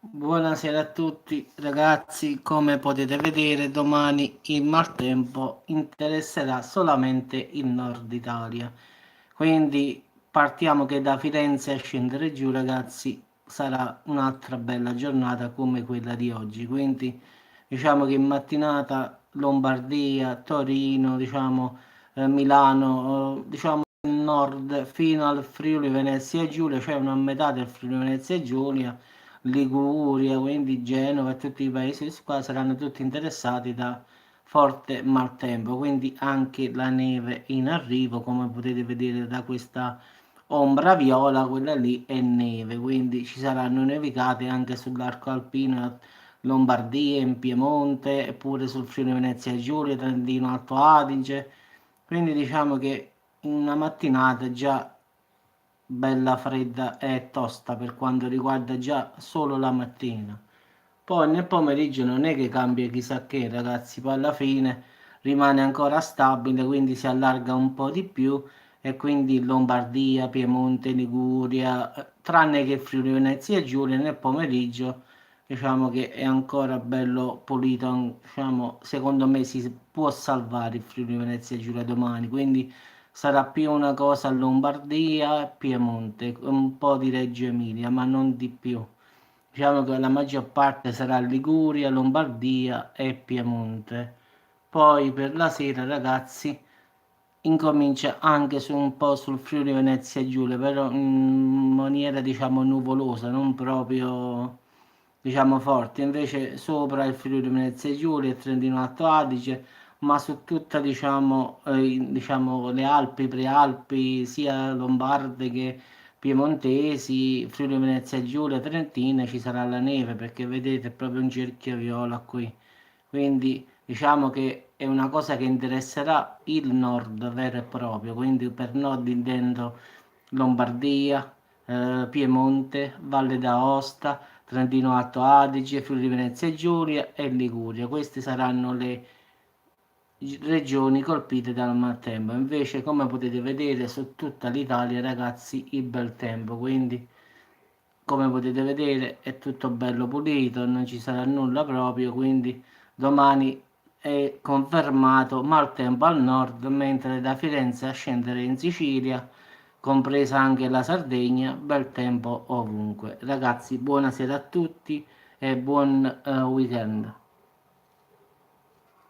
Buonasera a tutti ragazzi, come potete vedere domani il maltempo interesserà solamente il nord Italia, quindi partiamo che da Firenze a scendere giù ragazzi sarà un'altra bella giornata come quella di oggi, quindi diciamo che in mattinata Lombardia, Torino, diciamo Milano, diciamo il nord fino al Friuli Venezia Giulia, cioè una metà del Friuli Venezia Giulia, Liguria, quindi Genova e tutti i paesi qua saranno tutti interessati da forte maltempo, quindi anche la neve in arrivo, come potete vedere da questa ombra viola, quella lì è neve, quindi ci saranno nevicate anche sull'arco alpino, Lombardia, in Piemonte, eppure sul Friuli Venezia Giulia, Trentino Alto Adige, quindi diciamo che una mattinata già bella fredda e tosta per quanto riguarda già solo la mattina. Poi nel pomeriggio non è che cambia chissà che, ragazzi, poi alla fine rimane ancora stabile, quindi si allarga un po' di più e quindi Lombardia, Piemonte, Liguria, tranne che Friuli Venezia Giulia nel pomeriggio, diciamo che è ancora bello pulito, diciamo, secondo me si può salvare il Friuli Venezia Giulia domani, quindi sarà più una cosa Lombardia e Piemonte, un po' di Reggio Emilia, ma non di più. Diciamo che la maggior parte sarà Liguria, Lombardia e Piemonte. Poi per la sera, ragazzi, incomincia anche su un po' sul Friuli Venezia Giulia, però in maniera diciamo nuvolosa, non proprio diciamo forte. Invece sopra il Friuli Venezia Giulia, il Trentino Alto Adige, ma su tutta diciamo le Alpi, Prealpi, sia lombarde che piemontesi, Friuli Venezia Giulia, Trentina ci sarà la neve perché vedete è proprio un cerchio viola qui. Quindi diciamo che è una cosa che interesserà il nord vero e proprio, quindi per nord intendo Lombardia, Piemonte, Valle d'Aosta, Trentino Alto Adige, Friuli Venezia Giulia e Liguria. Queste saranno le regioni colpite dal maltempo. Invece, come potete vedere, su tutta l'Italia, ragazzi, il bel tempo. Quindi, come potete vedere, è tutto bello pulito, non ci sarà nulla proprio. Quindi, domani è confermato maltempo al nord, mentre da Firenze a scendere in Sicilia, compresa anche la Sardegna, bel tempo ovunque. Ragazzi, buonasera a tutti e buon weekend.